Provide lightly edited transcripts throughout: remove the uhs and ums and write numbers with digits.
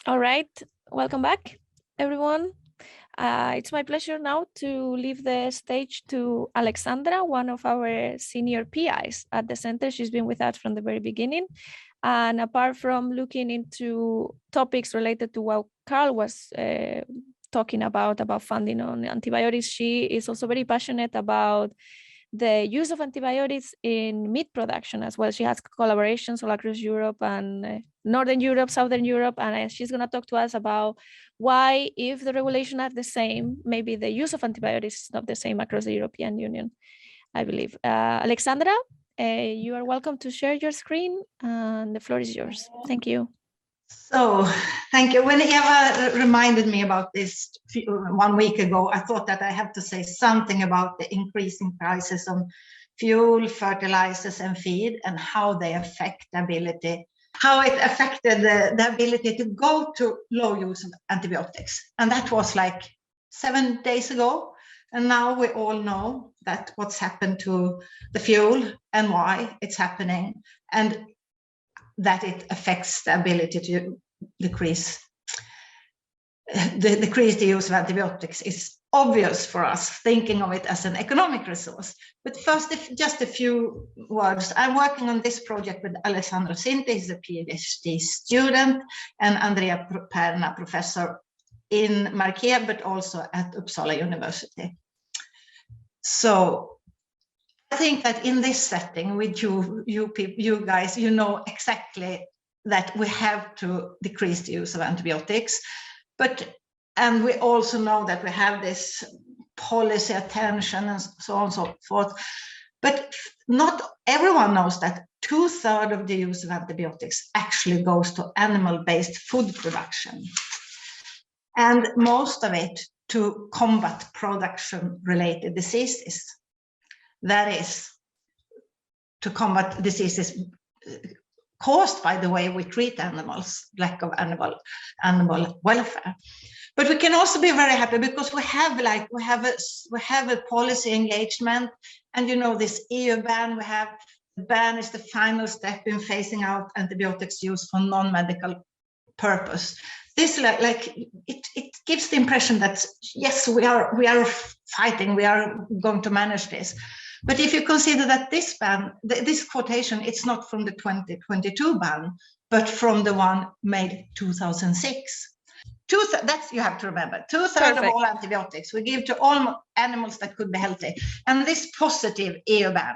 All right, welcome back, everyone. It's my pleasure now to leave the stage to Alexandra, one of our senior PIs at the center. She's been with us from the very beginning. And apart from looking into topics related to what Carl was talking about funding on antibiotics, she is also very passionate about the use of antibiotics in meat production as well. She has collaborations all across Europe and Northern Europe, Southern Europe, and she's going to talk to us about why, if the regulations are the same, maybe the use of antibiotics is not the same across the European Union, I believe. Alexandra, you are welcome to share your screen, and the floor is yours. Thank you. So, thank you. When Eva reminded me about this 1 week ago, I thought that I have to say something about the increasing prices on fuel, fertilizers, and feed, and how they affect the ability, how it affected the ability to go to low use of antibiotics. And that was like 7 days ago. And now we all know that what's happened to the fuel and why it's happening, and that it affects the ability to decrease the use of antibiotics is obvious for us, thinking of it as an economic resource. But first, just a few words. I'm working on this project with Alessandro Sinti, he's a PhD student, and Andrea Perna, professor in Markia, but also at Uppsala University. So I think that in this setting with you guys, you know exactly that we have to decrease the use of antibiotics, and we also know that we have this policy attention and so on and so forth. But not everyone knows that 2/3 of the use of antibiotics actually goes to animal-based food production, and most of it to combat production-related diseases. That is, to combat diseases caused by the way we treat animals, lack of animal welfare. But we can also be very happy because we have a policy engagement, and you know, this EU ban we have. The ban is the final step in phasing out antibiotics use for non-medical purpose. This it gives the impression that yes, we are fighting, we are going to manage this. But if you consider that this ban, this quotation, it's not from the 2022 ban, but from the one made 2006. That's, you have to remember, 2/3 of all antibiotics we give to all animals that could be healthy. And this positive EU ban,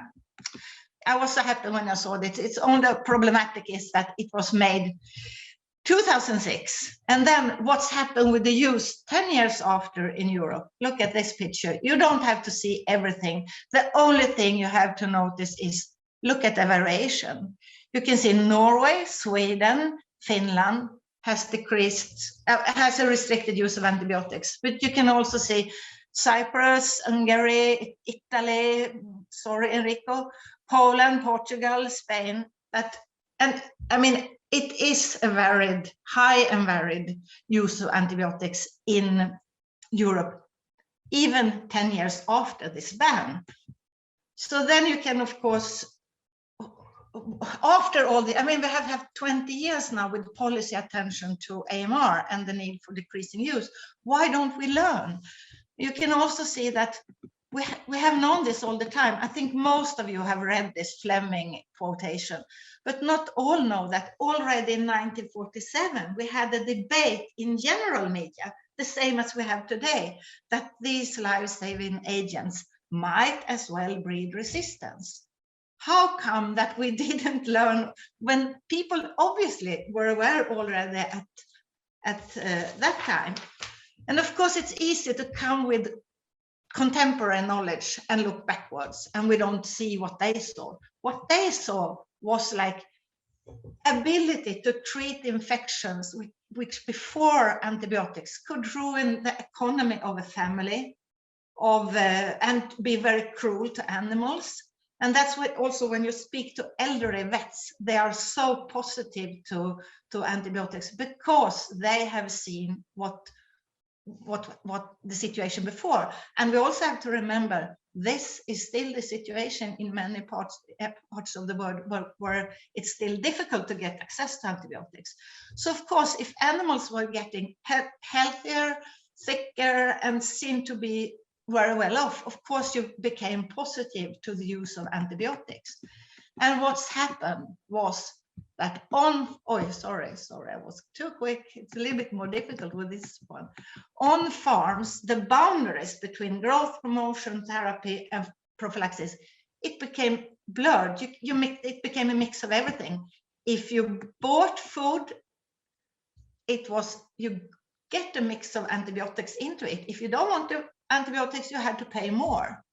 I was so happy when I saw this. Its only problematic is that it was made 2006, and then what's happened with the use 10 years after in Europe. Look at this picture. You don't have to see everything. The only thing you have to notice is look at the variation. You can see Norway, Sweden, Finland has decreased, has a restricted use of antibiotics, but you can also see Cyprus, Hungary, Italy, sorry Enrico, Poland, Portugal, Spain. And I mean, it is a high and varied use of antibiotics in Europe, even 10 years after this ban. So then you can, of course, after all we have 20 years now with policy attention to AMR and the need for decreasing use. Why don't we learn? You can also see that we have known this all the time. I think most of you have read this Fleming quotation, but not all know that already in 1947, we had a debate in general media, the same as we have today, that these life-saving agents might as well breed resistance. How come that we didn't learn when people obviously were aware already at that time? And of course, it's easy to come with contemporary knowledge and look backwards, and we don't see what they saw. What they saw was like ability to treat infections which before antibiotics could ruin the economy of a family, and be very cruel to animals. And that's what also when you speak to elderly vets, they are so positive to antibiotics because they have seen what what the situation before. And we also have to remember this is still the situation in many parts of the world where it's still difficult to get access to antibiotics. So of course, if animals were getting healthier, thicker, and seemed to be very well off, of course you became positive to the use of antibiotics. And what's happened was that sorry, I was too quick. It's a little bit more difficult with this one. On farms, the boundaries between growth promotion therapy and prophylaxis, it became blurred. It became a mix of everything. If you bought food, you get a mix of antibiotics into it. If you don't want the antibiotics, you had to pay more.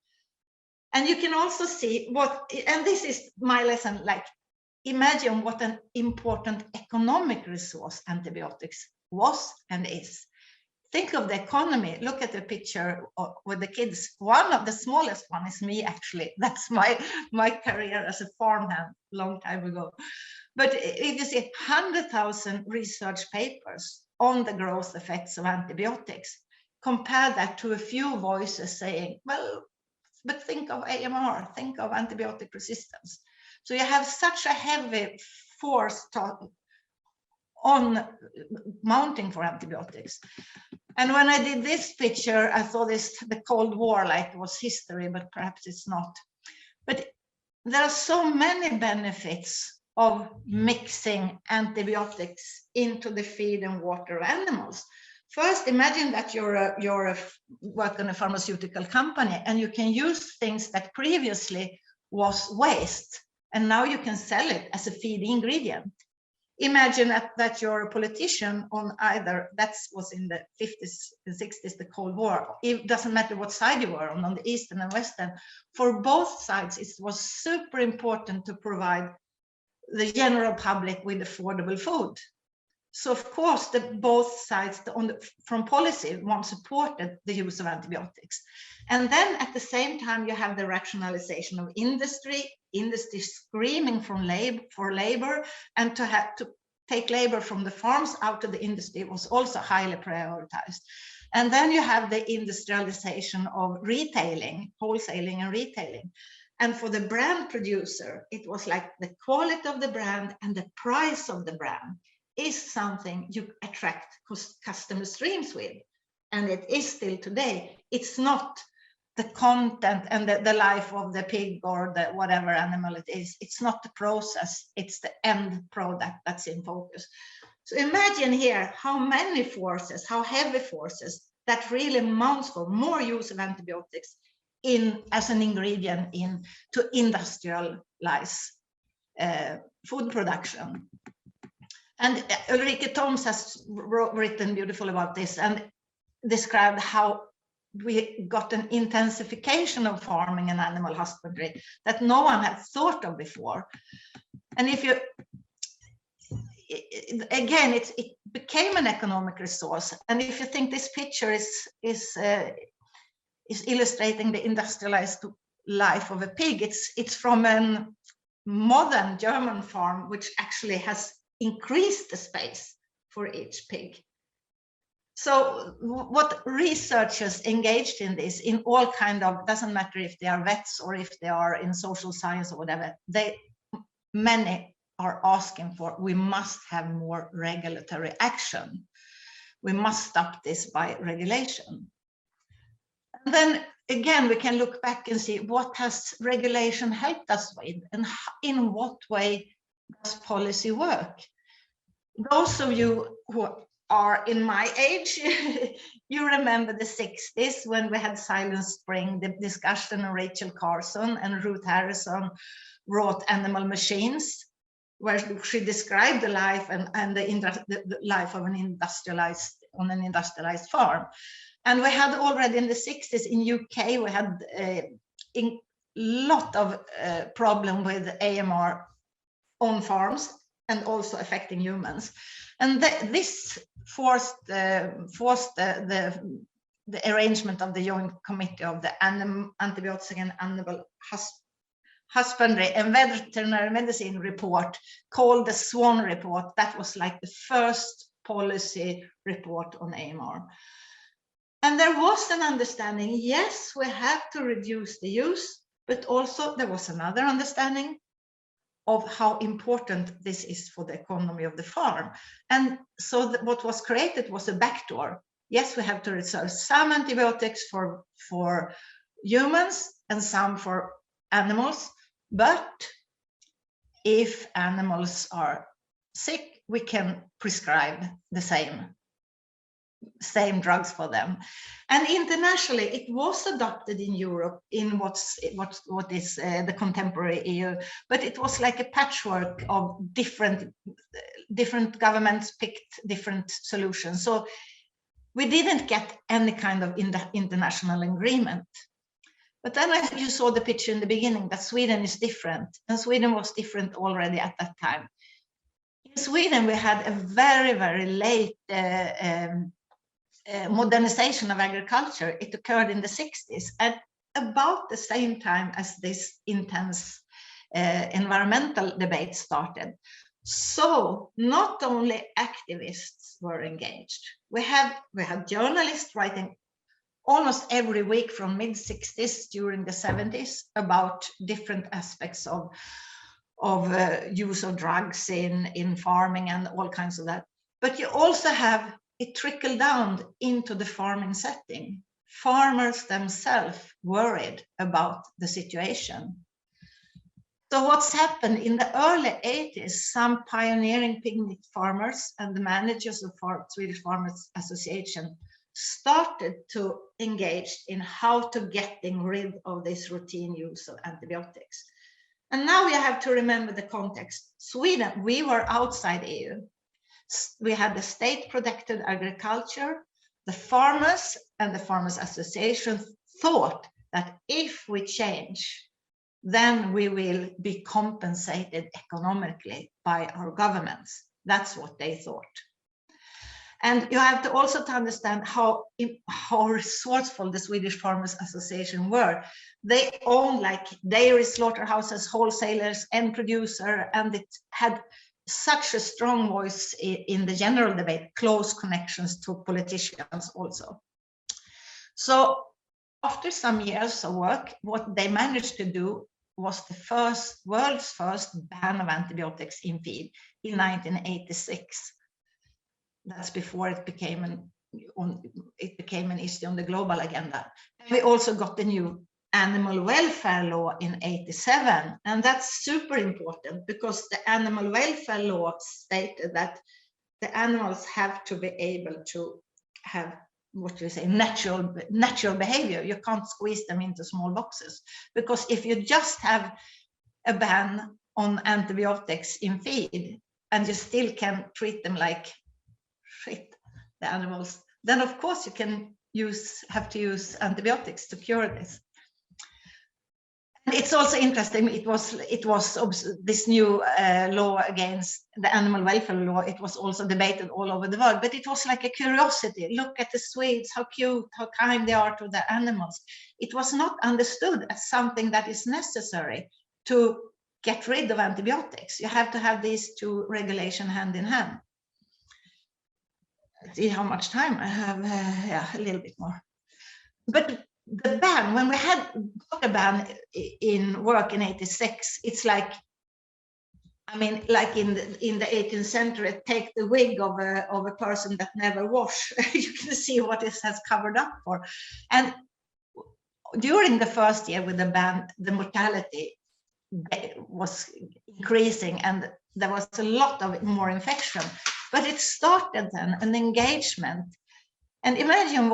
And you can also see and this is my lesson, like, imagine what an important economic resource antibiotics was and is. Think of the economy. Look at the picture with the kids. One of the smallest one is me, actually. That's my career as a farmhand long time ago. But if you see 100,000 research papers on the growth effects of antibiotics, compare that to a few voices saying, well, but think of AMR, think of antibiotic resistance. So you have such a heavy force on mounting for antibiotics. And when I did this picture, I thought the Cold War, like it was history, but perhaps it's not. But there are so many benefits of mixing antibiotics into the feed and water of animals. First, imagine that you're work in a pharmaceutical company and you can use things that previously was waste, and now you can sell it as a feed ingredient. Imagine that you're a politician on either, that was in the 50s and 60s, the Cold War. It doesn't matter what side you were on the Eastern and Western. For both sides, it was super important to provide the general public with affordable food. So of course, both sides from policy supported the use of antibiotics. And then at the same time, you have the rationalization of industry screaming for labor, and to take labor from the farms out to the industry was also highly prioritized. And then you have the industrialization of retailing, wholesaling and retailing. And for the brand producer, it was like the quality of the brand and the price of the brand is something you attract customer streams with. And it is still today. It's not the content and the life of the pig or the whatever animal it is. It's not the process, it's the end product that's in focus. So imagine here how many forces, how heavy forces that really mounts for more use of antibiotics as an ingredient to industrialize food production. And Ulrike Toms has written beautiful about this and described how we got an intensification of farming and animal husbandry that no one had thought of before. And if you, again, it became an economic resource. And if you think this picture is illustrating the industrialized life of a pig, it's from a modern German farm, which actually has increased the space for each pig. So what researchers engaged in this, in all kind of, doesn't matter if they are vets or if they are in social science or whatever, many are asking for, we must have more regulatory action. We must stop this by regulation. And then again, we can look back and see what has regulation helped us with and in what way does policy work. Those of you who are in my age, you remember the 60s when we had Silent Spring, the discussion of Rachel Carson and Ruth Harrison wrote Animal Machines, where she described the life and the life of an industrialized farm. And we had already in the 60s in UK, we had a lot of problem with AMR on farms and also affecting humans. And this forced the arrangement of the Joint Committee of the Antibiotics and Animal Husbandry and Veterinary Medicine report called the Swan Report. That was like the first policy report on AMR. And there was an understanding, yes, we have to reduce the use, but also there was another understanding of how important this is for the economy of the farm. And so what was created was a backdoor. Yes, we have to reserve some antibiotics for humans and some for animals, but if animals are sick, we can prescribe the same drugs for them. And internationally, it was adopted in Europe in what is the contemporary EU, but it was like a patchwork of different governments picked different solutions. So we didn't get any kind of international agreement. But then you saw the picture in the beginning that Sweden is different, and Sweden was different already at that time. In Sweden, we had a very, very late modernization of agriculture. It occurred in the 60s at about the same time as this intense environmental debate started. So not only activists were engaged, we had journalists writing almost every week from mid-60s during the 70s about different aspects of use of drugs in farming and all kinds of that. But you also have it trickled down into the farming setting. Farmers themselves worried about the situation. So what's happened in the early 80s, some pioneering pig meat farmers and the managers of Swedish Farmers Association started to engage in how to getting rid of this routine use of antibiotics. And now you have to remember the context. Sweden, we were outside EU. We had the state-protected agriculture. The farmers and the Farmers Association thought that if we change, then we will be compensated economically by our governments. That's what they thought. And you have to also to understand how resourceful the Swedish Farmers Association were. They owned like dairy slaughterhouses, wholesalers, and producer, and it had such a strong voice in the general debate, close connections to politicians also. So after some years of work, what they managed to do was the world's first ban of antibiotics in feed in 1986. That's before it became an issue on the global agenda. And we also got the new animal welfare law in 87, and that's super important because the animal welfare law stated that the animals have to be able to have natural behavior. You can't squeeze them into small boxes, because if you just have a ban on antibiotics in feed and you still can treat them like shit, the animals, then of course you can have to use antibiotics to cure this. And it's also interesting, it was this new law against the animal welfare law. It was also debated all over the world, but it was like a curiosity. Look at the Swedes, how cute, how kind they are to the animals. It was not understood as something that is necessary to get rid of antibiotics. You have to have these two regulations hand in hand. See how much time I have. Yeah, a little bit more. But the ban, when we had a ban in work in 86, it's like, I mean, like in the 18th century, take the wig of a person that never wash. You can see what it has covered up for. And during the first year with the ban, the mortality was increasing and there was a lot of more infection. But it started then an engagement. And imagine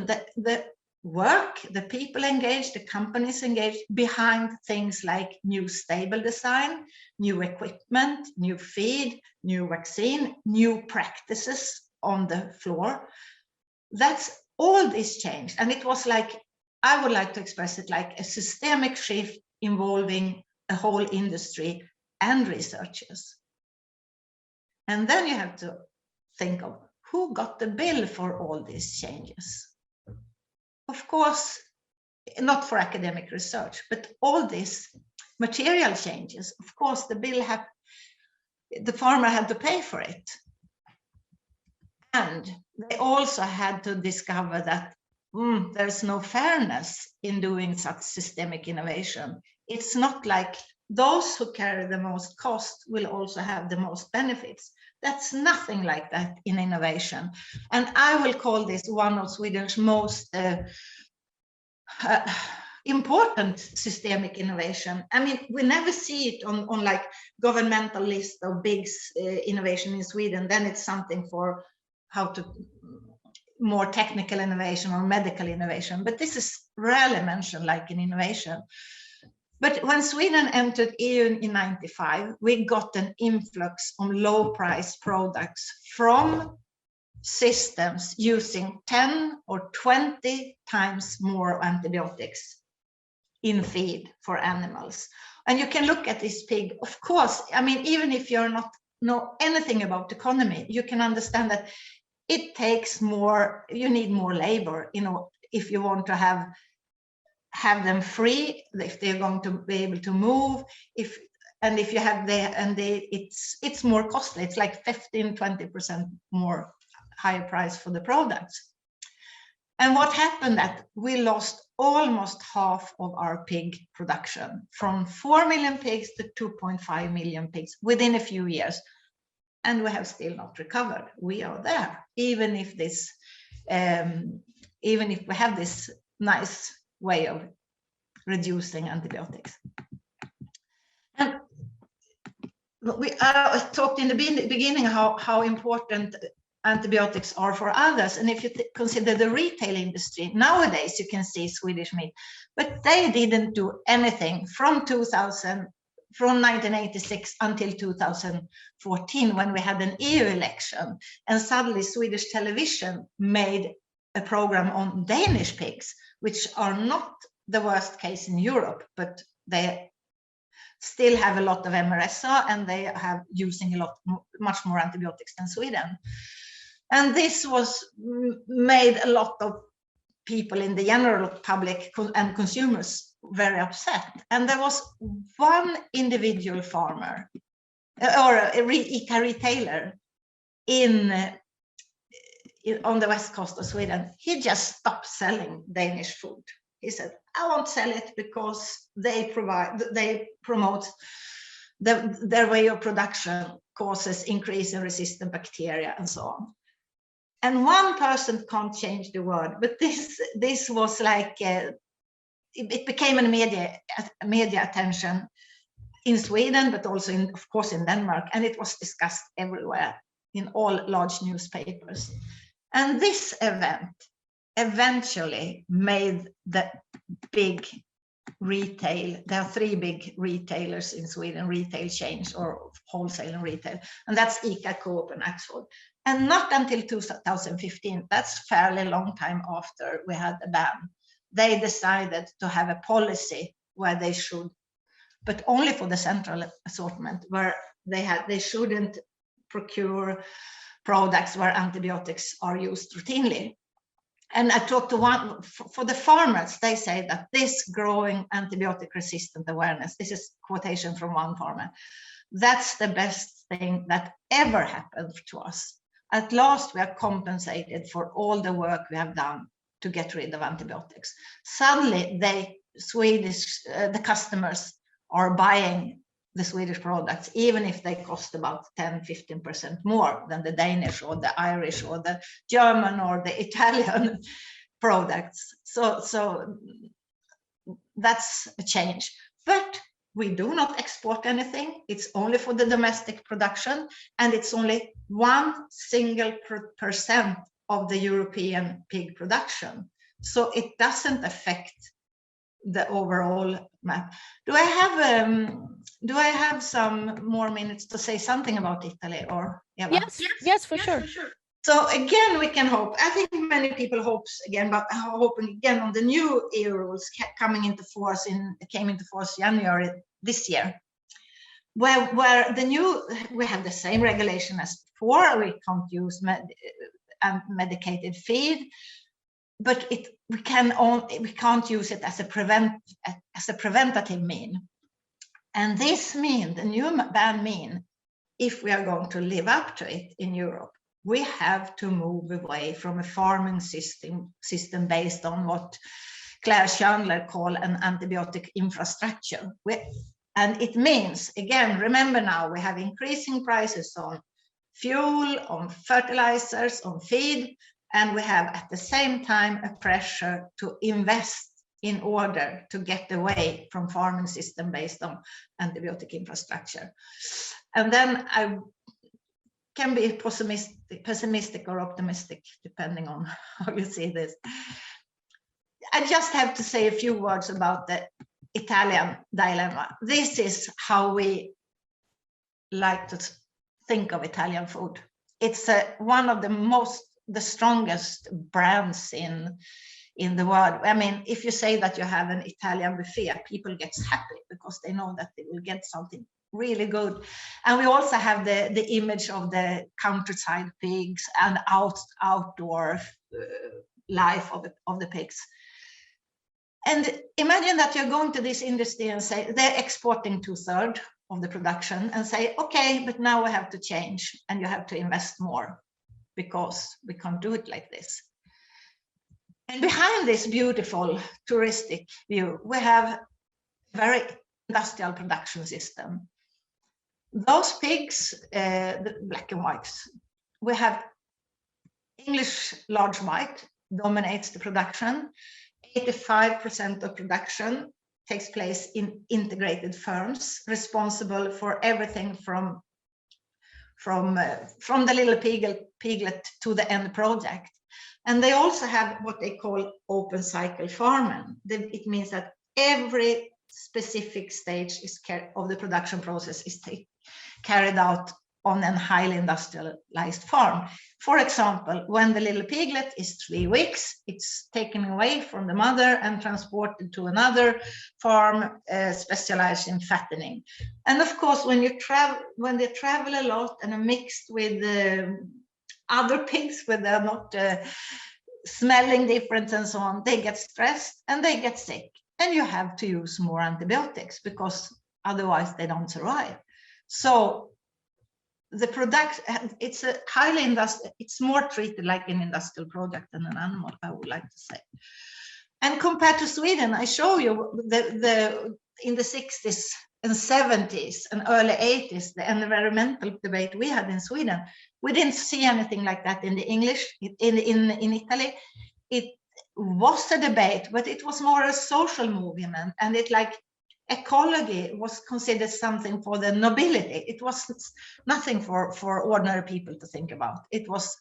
the work, the people engaged, the companies engaged behind things like new stable design, new equipment, new feed, new vaccine, new practices on the floor. That's all this changed. And it was like, I would like to express it like a systemic shift involving a whole industry and researchers. And then you have to think of who got the bill for all these changes. Of course, not for academic research, but all these material changes, of course, the farmer had to pay for it. And they also had to discover that there's no fairness in doing such systemic innovation. It's not like those who carry the most cost will also have the most benefits. That's nothing like that in innovation. And I will call this one of Sweden's most important systemic innovation. I mean, we never see it on like governmental list of big innovation in Sweden. Then it's something for how to more technical innovation or medical innovation. But this is rarely mentioned like in innovation. But when Sweden entered EU in 95, we got an influx of low price products from systems using 10 or 20 times more antibiotics in feed for animals. And you can look at this pig, of course, I mean, even if you're not know anything about economy, you can understand that it takes more, you need more labor, you know, if you want to have them free, if they're going to be able to move, if you have it's more costly. It's like 15-20% more higher price for the products. And what happened that we lost almost half of our pig production, from 4 million pigs to 2.5 million pigs within a few years. And we have still not recovered. We are there, even if we have this nice way of reducing antibiotics. And we talked in the beginning how important antibiotics are for others. And if you consider the retail industry, nowadays you can see Swedish meat, but they didn't do anything from 1986 until 2014, when we had an EU election, and suddenly Swedish television made a program on Danish pigs, which are not the worst case in Europe, but they still have a lot of MRSA and they have using much more antibiotics than Sweden. And this was made a lot of people in the general public and consumers very upset. And there was one individual farmer or a retailer on the west coast of Sweden. He just stopped selling Danish food. He said, I won't sell it because they promote their way of production causes increase in resistant bacteria and so on. And one person can't change the world, but this was like it became a media attention in Sweden, but also of course in Denmark, and it was discussed everywhere in all large newspapers. And this event eventually made the big retail. There are 3 big retailers in Sweden, retail chains or wholesale and retail, and that's ICA, Coop, and Axfood. And not until 2015, that's fairly long time after we had the ban, they decided to have a policy where they should, but only for the central assortment, where they shouldn't procure products where antibiotics are used routinely. And I talked to one, for the farmers, they say that this growing antibiotic resistant awareness, this is quotation from one farmer, that's the best thing that ever happened to us. At last, we are compensated for all the work we have done to get rid of antibiotics. Suddenly, the customers are buying the Swedish products, even if they cost about 10-15% more than the Danish or the Irish or the German or the Italian products. So that's a change. But we do not export anything. It's only for the domestic production, and it's only 1% of the European pig production. So it doesn't affect the overall map. Do I have some more minutes to say something about Italy, or Eva? Yes, for sure. So again, we can hope. I think many people hoping again on the new EU rules coming into force came into force January this year, where we have the same regulation as before. We can't use medicated feed, but we can't use it as a preventative mean. And this the new ban mean, if we are going to live up to it in Europe, we have to move away from a farming system based on what Claire Chandler called an antibiotic infrastructure. And it means, again, remember now, we have increasing prices on fuel, on fertilizers, on feed, and we have at the same time a pressure to invest in order to get away from farming system based on antibiotic infrastructure. And then I can be pessimistic or optimistic, depending on how you see this. I just have to say a few words about the Italian dilemma. This is how we like to think of Italian food. It's one of the strongest brands in the world. I mean, if you say that you have an Italian buffet, people get happy because they know that they will get something really good. And we also have the image of the countryside pigs and outdoor life of the pigs. And imagine that you're going to this industry and say they're exporting 2/3 of the production and say, okay, but now we have to change and you have to invest more because we can't do it like this. And behind this beautiful touristic view, we have a very industrial production system. Those pigs, the black and whites, we have English large white dominates the production. 85% of production takes place in integrated firms, responsible for everything from the little piglet to the end project. And they also have what they call open cycle farming. It means that every specific stage of the production process is carried out on a highly industrialized farm. For example, when the little piglet is 3 weeks, it's taken away from the mother and transported to another farm specialized in fattening. And of course, when they travel a lot and are mixed with other pigs, where they're not smelling different and so on, they get stressed and they get sick. And you have to use more antibiotics because otherwise they don't survive. So the product, it's a highly industrial, it's more treated like an industrial product than an animal, I would like to say. And compared to Sweden, I show you in the 60s and 70s and early 80s, the environmental debate we had in Sweden. We didn't see anything like that in the English, in Italy. It was a debate, but it was more a social movement, and it like ecology was considered something for the nobility. It was nothing for ordinary people to think about. It was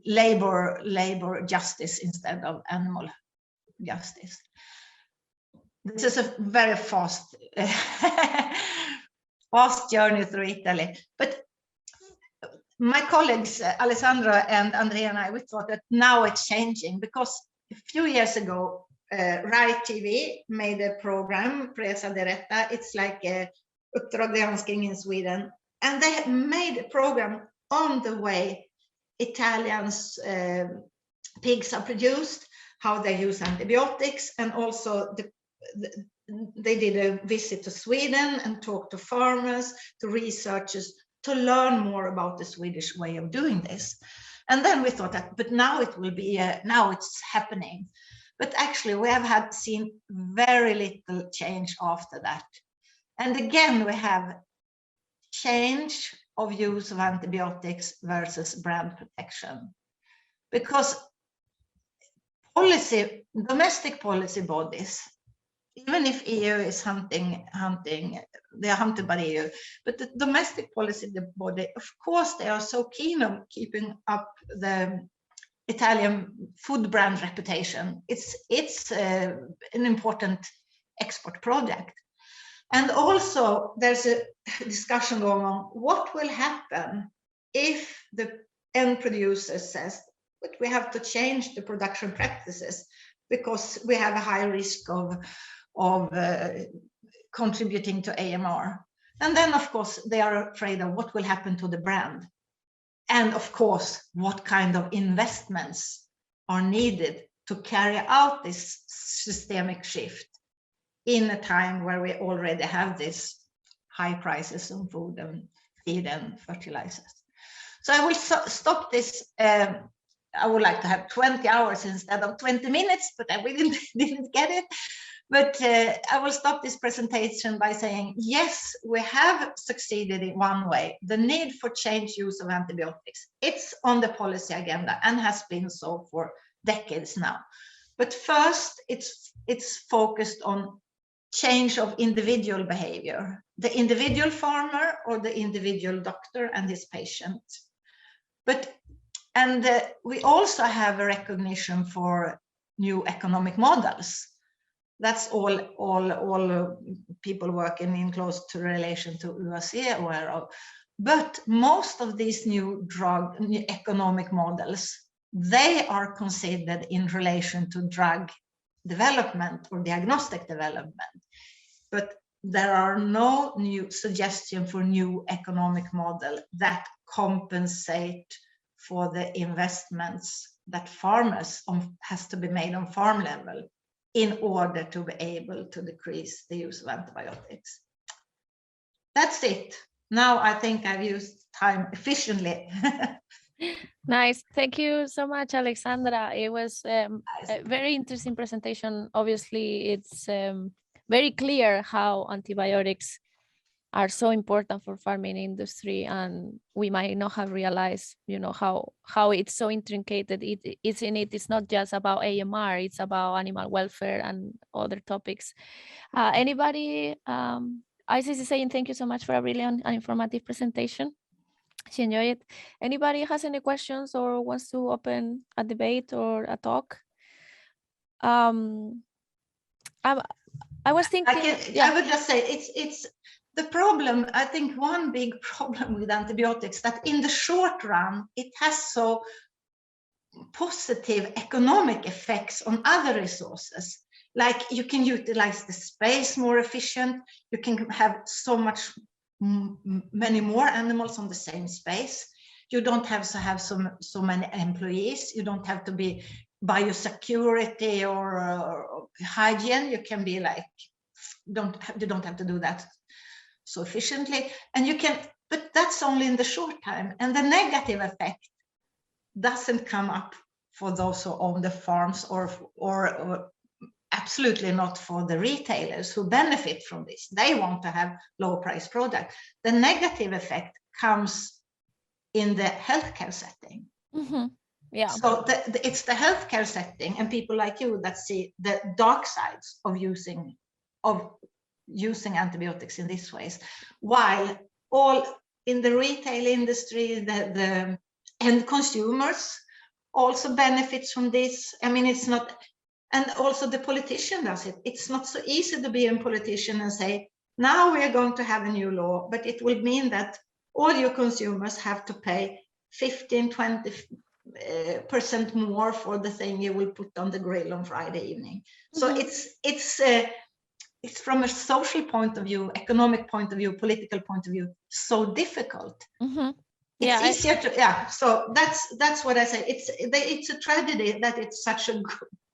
labor justice instead of animal justice. This is a very fast journey through Italy. But my colleagues, Alexandra and Andrea and I, we thought that now it's changing, because a few years ago, Rai TV made a program, Presa Diretta. It's like a Uppdrag Granskning in Sweden. And they made a program on the way Italians pigs are produced, how they use antibiotics, and also they did a visit to Sweden and talked to farmers, to researchers, to learn more about the Swedish way of doing this. And then we thought that, but now it will be, now it's happening. But actually we have seen very little change after that. And again, we have change of use of antibiotics versus brand protection. Because domestic policy bodies, even if EU is hunting, they are hunted by the EU, but the domestic policy body, of course, they are so keen on keeping up the Italian food brand reputation. It's an important export project. And also there's a discussion going on, what will happen if the end producer says, but we have to change the production practices because we have a high risk of contributing to AMR. And then of course they are afraid of what will happen to the brand. And of course, what kind of investments are needed to carry out this systemic shift in a time where we already have this high prices on food and feed and fertilizers. So I will stop this. I would like to have 20 hours instead of 20 minutes, but I really didn't get it. But I will stop this presentation by saying, yes, we have succeeded in one way. The need for change use of antibiotics. It's on the policy agenda and has been so for decades now. But first, it's focused on change of individual behavior, the individual farmer or the individual doctor and his patient. And we also have a recognition for new economic models. That's all people working in close to relation to UAC are aware of. But most of these new economic models, they are considered in relation to drug development or diagnostic development. But there are no new suggestion for new economic model that compensate for the investments that farmers has to be made on farm level in order to be able to decrease the use of antibiotics. That's it. Now I think I've used time efficiently. Nice. Thank you so much, Alexandra. It was a very interesting presentation. Obviously, it's very clear how antibiotics are so important for farming industry, and we might not have realized, how it's so intricated. It's not just about AMR, it's about animal welfare and other topics. Anybody, Isis is saying thank you so much for a brilliant and informative presentation. She enjoyed it. Anybody has any questions or wants to open a debate or a talk? I was thinking, I would just say it's the problem. I think one big problem with antibiotics that in the short run, it has so positive economic effects on other resources. Like you can utilize the space more efficient. You can have so many more animals on the same space. You don't have to have so many employees. You don't have to be biosecurity or hygiene. You can be like, you don't have to do that so efficiently. And you can, but that's only in the short time. And the negative effect doesn't come up for those who own the farms or absolutely not for the retailers who benefit from this. They want to have low price product. The negative effect comes in the healthcare setting. Mm-hmm. Yeah. So it's the healthcare setting and people like you that see the dark sides of using antibiotics in these ways, while all in the retail industry, the end consumers also benefits from this. I mean, it's not, and also the politician does it. It's not so easy to be a politician and say, now we are going to have a new law, but it will mean that all your consumers have to pay 15-20% more for the thing you will put on the grill on Friday evening. So it's from a social point of view, economic point of view, political point of view, so difficult. Mm-hmm. It's easier to, so that's what I say. It's a tragedy that it's such a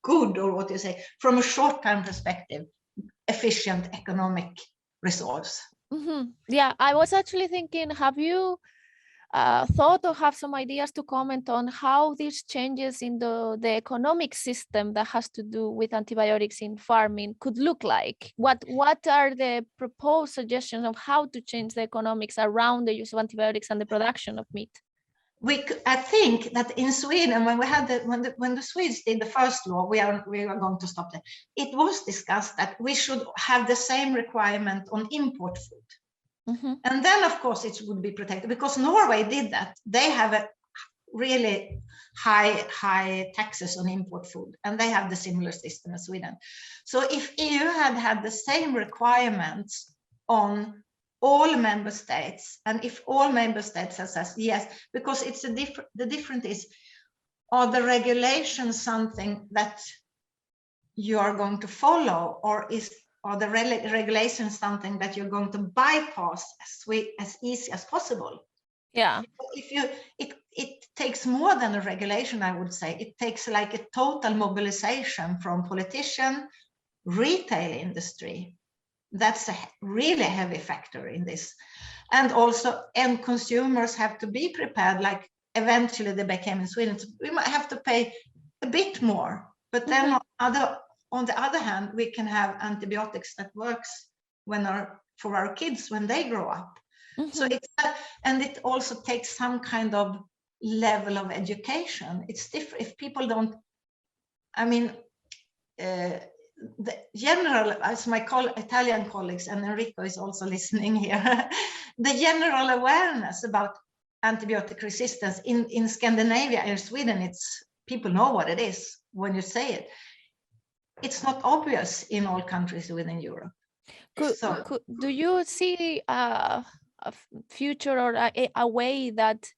good, or what you say, from a short-term perspective, efficient economic resource. Mm-hmm. Yeah, I was actually thinking, have you thought or have some ideas to comment on how these changes in the economic system that has to do with antibiotics in farming could look like? What are the proposed suggestions of how to change the economics around the use of antibiotics and the production of meat? I think that in Sweden, when we had when the Swedes did the first law, we are going to stop that. It was discussed that we should have the same requirement on import food. Mm-hmm. And then, of course, it would be protected because Norway did that. They have a really high taxes on import food, and they have the similar system as Sweden. So if EU had the same requirements on all member states, and if all member states have said yes, because it's the difference is, are the regulations something that you are going to follow, or are the regulations something that you're going to bypass as easy as possible? Yeah. It takes more than a regulation, I would say. It takes like a total mobilization from politician, retail industry. That's a really heavy factor in this. And also end consumers have to be prepared, like eventually they became in Sweden. So we might have to pay a bit more, but then on the other hand, we can have antibiotics that works for our kids when they grow up. So it's and it also takes some kind of level of education. It's different if people don't. I mean, the general, as my Italian colleagues, and Enrico is also listening here, the general awareness about antibiotic resistance in Scandinavia and Sweden, it's people know what it is when you say it. It's not obvious in all countries within Europe. Do you see a future or a way that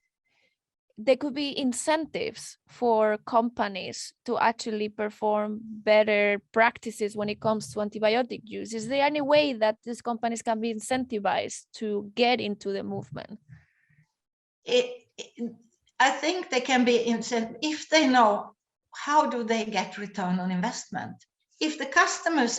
there could be incentives for companies to actually perform better practices when it comes to antibiotic use? Is there any way that these companies can be incentivized to get into the movement? I think they can be incentivized if they know how do they get return on investment. If the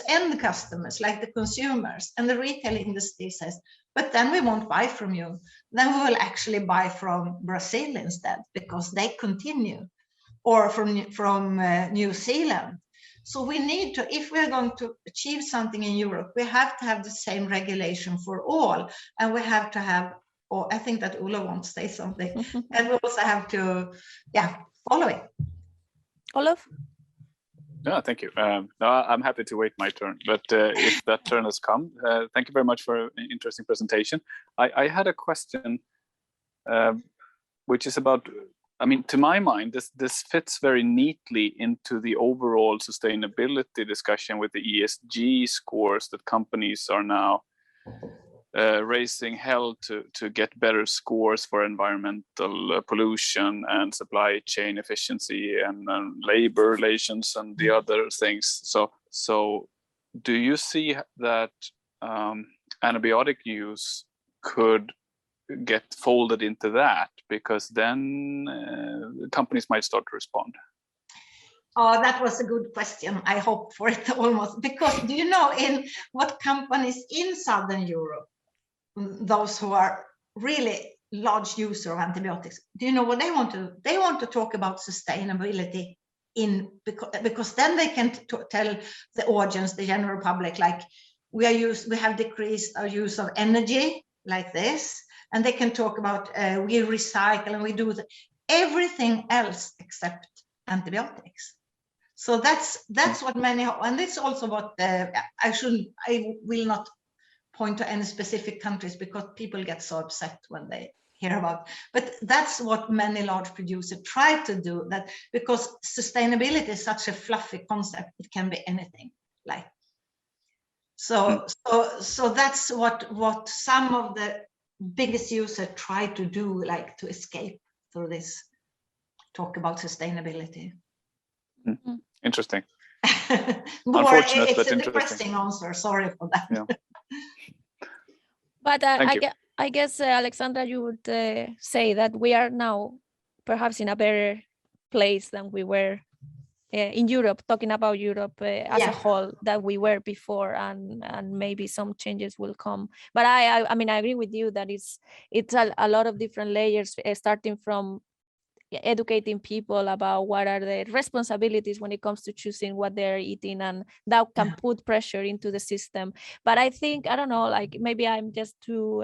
end customers, like the consumers and the retail industry says, but then we won't buy from you, then we will actually buy from Brazil instead, because they continue, or from New Zealand. So we need to, if we're going to achieve something in Europe, we have to have the same regulation for all, and we have to have, or I think that Olof wants to say something, and we also have to, follow it. Olof? No, thank you. No, I'm happy to wait my turn, but if that turn has come, thank you very much for an interesting presentation. I had a question, which is about, I mean, to my mind, this fits very neatly into the overall sustainability discussion with the ESG scores that companies are now raising hell to get better scores for environmental pollution and supply chain efficiency and labor relations and the other things. So do you see that antibiotic use could get folded into that? Because then companies might start to respond. Oh, that was a good question. I hope for it almost. Because do you know in what companies in Southern Europe, those who are really large user of antibiotics, do you know what they want to do? They want to talk about sustainability because then they can tell the audience, the general public, like we have decreased our use of energy like this, and they can talk about we recycle and we do everything else except antibiotics. So that's what many, and it's also what I will not point to any specific countries because people get so upset when they hear about, but that's what many large producers try to do, that because sustainability is such a fluffy concept, it can be anything, like so that's what some of the biggest users try to do, like to escape through this talk about sustainability. Interesting. Unfortunate, but it's a interesting. depressing answer, sorry for that. Yeah. But I guess, Alexandra, you would say that we are now perhaps in a better place than we were in Europe, talking about Europe as a whole, that we were before, and maybe some changes will come. But I mean, I agree with you that it's a lot of different layers, starting from educating people about what are the responsibilities when it comes to choosing what they're eating, and that can put pressure into the system. But I think, I don't know, like maybe I'm just too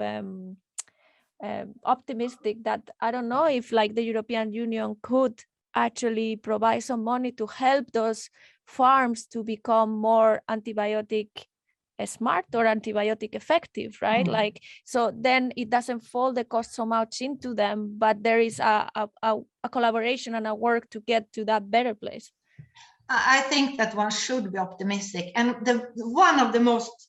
optimistic that I don't know if like the European Union could actually provide some money to help those farms to become more antibiotic smart or antibiotic effective, right? Like, so then it doesn't fall the cost so much into them, but there is a collaboration and a work to get to that better place. I think that one should be optimistic, and one of the most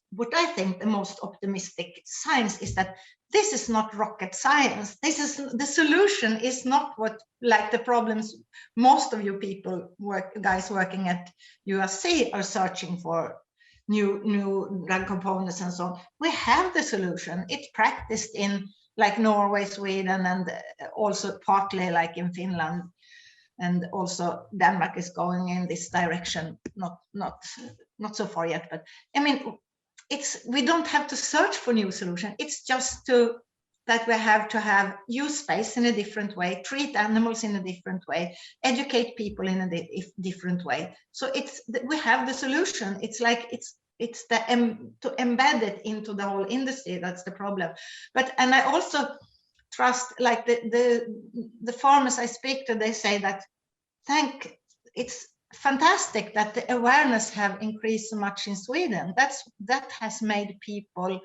optimistic signs is that this is not rocket science. This is the solution. Is not what, like the problems most of you guys working at USC are searching for, new drug components and so on. We have the solution. It's practiced in like Norway, Sweden, and also partly like in Finland, and also Denmark is going in this direction. Not so far yet, but I mean, we don't have to search for new solution. It's just to that we have to use space in a different way, treat animals in a different way, educate people in a different way. So we have the solution. It's like it's to embed it into the whole industry. That's the problem. And I also trust, like the farmers I speak to, they say that it's fantastic that the awareness have increased so much in Sweden. That has made people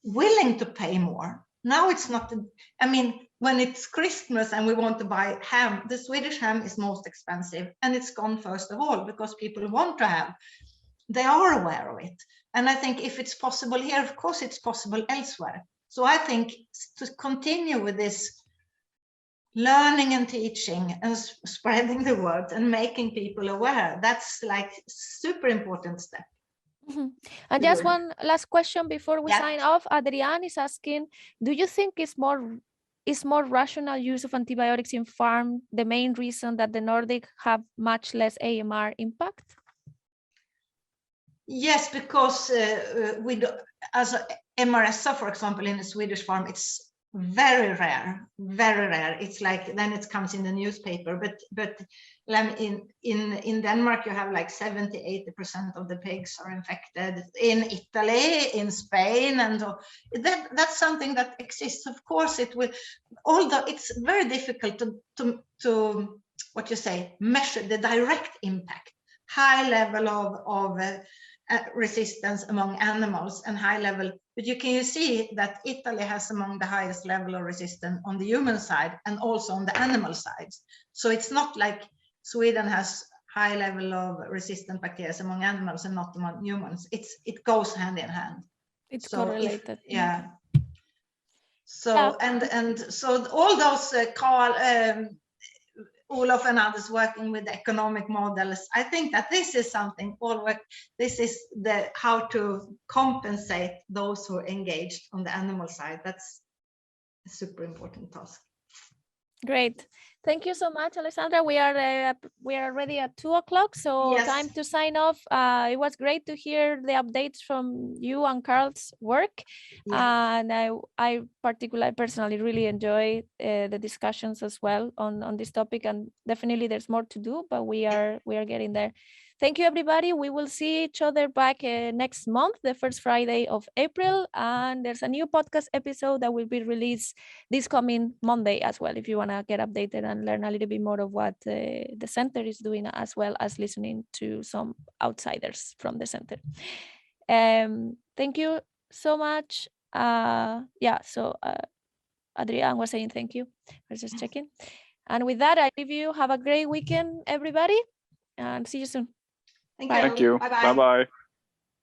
willing to pay more. Now it's not, I mean, when it's Christmas and we want to buy ham, the Swedish ham is most expensive, and it's gone first of all because people want to have, they are aware of it. And I think if it's possible here, of course it's possible elsewhere. So I think to continue with this learning and teaching and spreading the word and making people aware, that's like super important step. Mm-hmm. And just one last question before we sign off. Adrian is asking, do you think it's more rational use of antibiotics in farm the main reason that the Nordic have much less AMR impact? Yes, because as MRSA, for example, in a Swedish farm, it's very rare, very rare. It's like, then it comes in the newspaper, but in Denmark, you have like 70-80% of the pigs are infected. In Italy, in Spain, and that's something that exists. Of course, it will, although it's very difficult to what you say, measure the direct impact. High level of resistance among animals and high level, but you can see that Italy has among the highest level of resistance on the human side and also on the animal side. So it's not like Sweden has high level of resistant bacteria among animals and not among humans. It goes hand in hand. It's correlated. So and so all those Olof and others working with economic models, I think that this is something, this is how to compensate those who are engaged on the animal side. That's a super important task. Great. Thank you so much, Alexandra. We are already at 2 o'clock, so time to sign off. It was great to hear the updates from you and Carl's work. And I personally really enjoy the discussions as well on this topic, and definitely there's more to do, but we are getting there. Thank you, everybody. We will see each other back next month, the first Friday of April. And there's a new podcast episode that will be released this coming Monday as well, if you want to get updated and learn a little bit more of what the center is doing, as well as listening to some outsiders from the center. Thank you so much. So Adrian was saying thank you. I was just checking. And with that, I leave you. Have a great weekend, everybody, and see you soon. Thank you. Bye-bye.